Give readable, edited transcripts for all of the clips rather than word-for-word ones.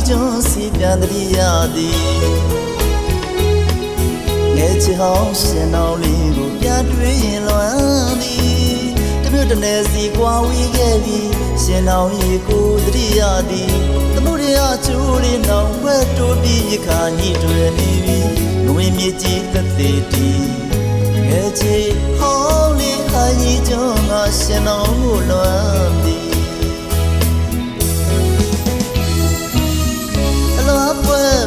ကျွန်စီပြန်တည်းရသည်ငယ်ချေဟောင်းရှင်တော်လေးကိုပြန်တွေ့ရင်လွမ်းသည်တမျိုးတနေစီကွာဝေးခဲ့ပြီးရှင်တော်ရေကိုတည်းရသည်သမှုရကျိုးလေးနောင်ဝဲတိုးပြီးရခါညှိတွယ်နေပြီငွေမြေကြီးသက်သေးတီငယ်ချေဟောင်းလေးဟာကြီးကျွန်ငါရှင်တော်ကိုလွမ်းသည်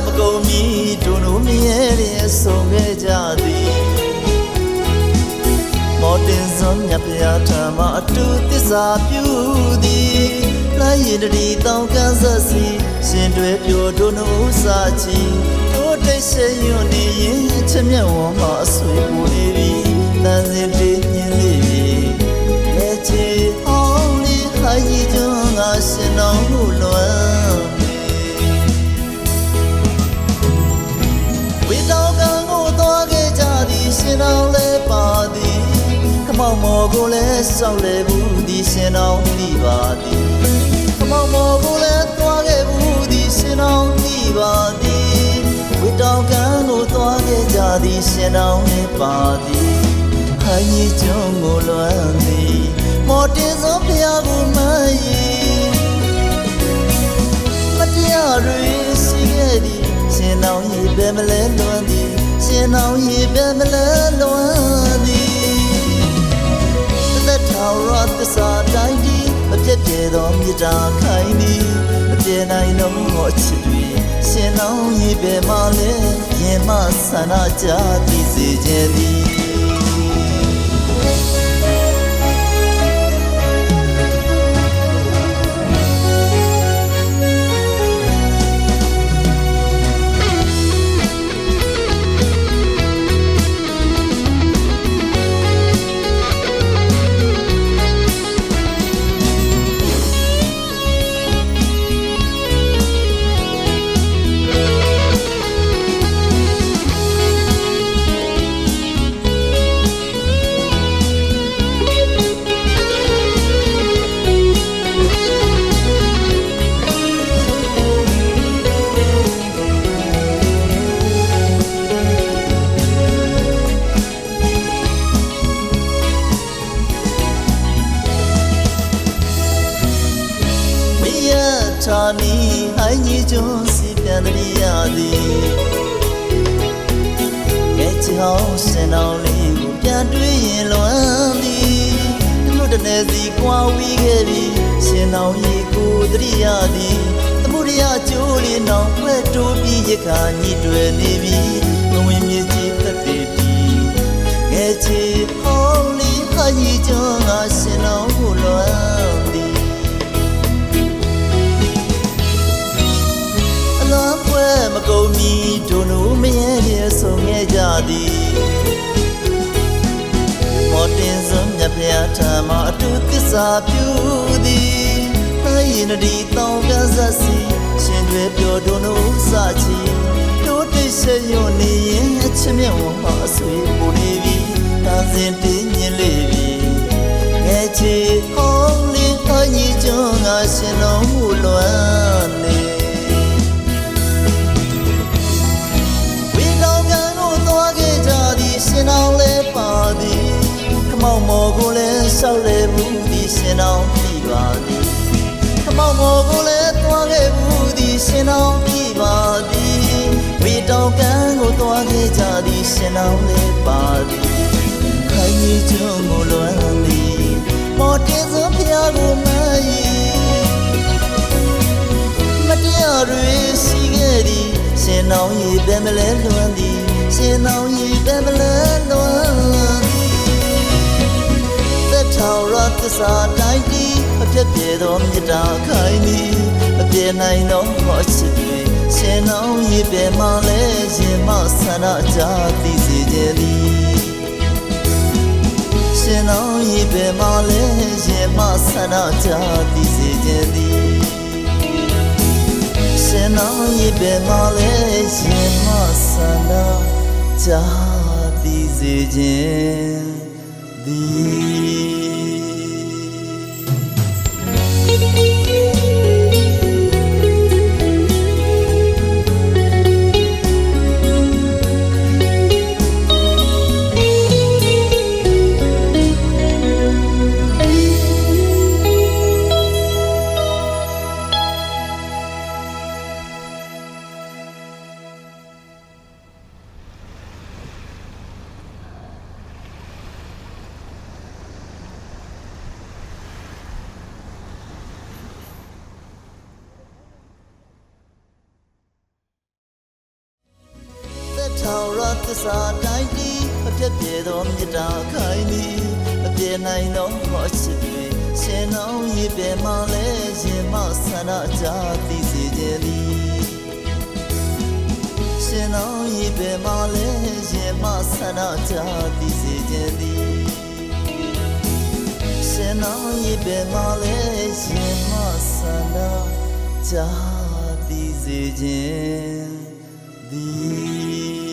မကုန်မီတို့တို့မြဲတဲ့ဆုံးခဲ့ကြသည်မော်တင်စွန်မြတ်ပြားထမအတူသစ္စာပြုသည်လိုက်ရည်တည်းတောင်းကန်းဆက်စီရှင်တွေပြိုတို့နှုတ်စာချီတို့တိတ်ရှိညွန်နေရင်ချက်မြတ်ဝမ်းမှာအဆွေပူနေပြီတန်စင်တေးညင်းလေးရဲ့ချီအောင်လေးဟာကြီးကျွန်းငါရှင်တော်ကိုလွမ်းရှင်တော်လည်းပါသည်ခမောင်မော်ကိုလည်းစောက်လေဘူးသည်ရှင်တော်သိပါသည်ခမောင်မော်ကိုလည်းသွားခဲ့ဘူးသည်ရှင်တော်သိပါသည်ဝိတောင်ကံကိုသွားခဲ့ကြသည်ရှင်တော်လည်းပါသည်ခိုင်ကြီးကျွန်းကိုလွမ်းသည်မော်တင်စွန်ဖျားကိုမှန်ရင်မတရားတွေရှိခဲ့သည်ရှင်တော်ကြီးပဲမလဲလွမ်းသည်ရှင်တော်ရေပဲမလဲလွမ်းသည်သက်ထာဝရသစ္စာတိုင်းဒီမပြတ်ပြဲသောမြတ်တာခိုင်သည်မပြေနိုင်သောချစ်တွေရှင်တော်ရေပဲမလဲရင်မဆန္ဒကြသိစေခြင်းသည်ထာနီဟိုင်းကြီးကျွန်းစီပြန်တည်းရသည်ငယ်ချောင်းရှင်တော်လေးကိုပြန်တွေ့ရင်လွမ်းသည်တလို့တနေစီကွာဝေးခဲ့ပြီးရှင်တော်ရေကိုတည်းရသည်သမှုရကျိုးလေးနောင်ခွဲတိုးပြီးရခါညှိတွယ်နေပြီငွေမြေကြီးသက်သေးပြီငယ်ချေဟောင်းလေးဟာကြီးကျွန်းငါရှင်တော်ကိုလွမ်းသည်မကုန်မီတို့နိုးမရဲရဲ့ဆုံးခဲ့ကြသည်မော်တင်စွန်မြတ်ဖျားထမအတူသစ္စာပြုသည်နိုင်ရင်ဒီတောင်းကစားစီရှင်တွေပြောတို့နိုးစာချီတို့တိတ်ဆက်ညွန်နေရင်အချစ်မြတ်ဝမ်းမှာအဆွေပူနေပြီတန်စင်တင်းညင်းလေးပြီငယ်ချီဟောင်းလေးအညီကျွန်းငါရှင်တော်မူလွမ်းနေရှင်တော်လည်းပါသည်ခမောင်မော်ကိုလည်းဆောက်လေဘူးသည်ရှင်တော်ပြပါသည်ခမောင်မော်ကိုလည်းသွားခဲ့ဘူးသည်ရှင်တော်ပြပါသည်ဝီတောင်ကံကိုသွားခဲ့ကြသည်ရှင်တော်လည်းပါသည်ခိုင်ကြီးကျွန်းကိုလွမ်းသည်မော်တင်စွန်ဖျားကိုမှန်ရင်မတရားတွေရှိခဲ့သည်ရှင်တော်ရေပဲမလဲလွမ်းသည်ရှင်တော်ရေပဲမလဲလွမ်းသက်ထာဝရသစ္စာတိုင်းဒီမပြတ်ပြဲသောမြတ်တာခိုင်သည်မပြေနိုင်သောချစ်တွေရှင်တော်ရေပဲမလဲရင်မဆန္ဒကြသိစေခြင်းသည်ရှင်တော်ရေပဲမလဲရင်မဆန္ဒကြသိစေခြင်းသည်ရှင်တော်ရေပဲမလဲရင်မဆန္ဒကြသိစေခြင်းသည် သစ္စာတိုင်းတီမပြတ်ပြဲသောမေတ္တာခိုင်နီမပြေနိုင်သောအချစ်တွေရှင်နောင်ရေပဲမှလဲရင်မဆန္ဒကြသိစေခြင်းသည်ရှင်နောင်ရေပဲမှလဲရင်မဆန္ဒကြသိစေခြင်းသည်ရှင်နောင်ရေပဲမှလဲရင်မဆန္ဒကြသိစေခြင်းသည်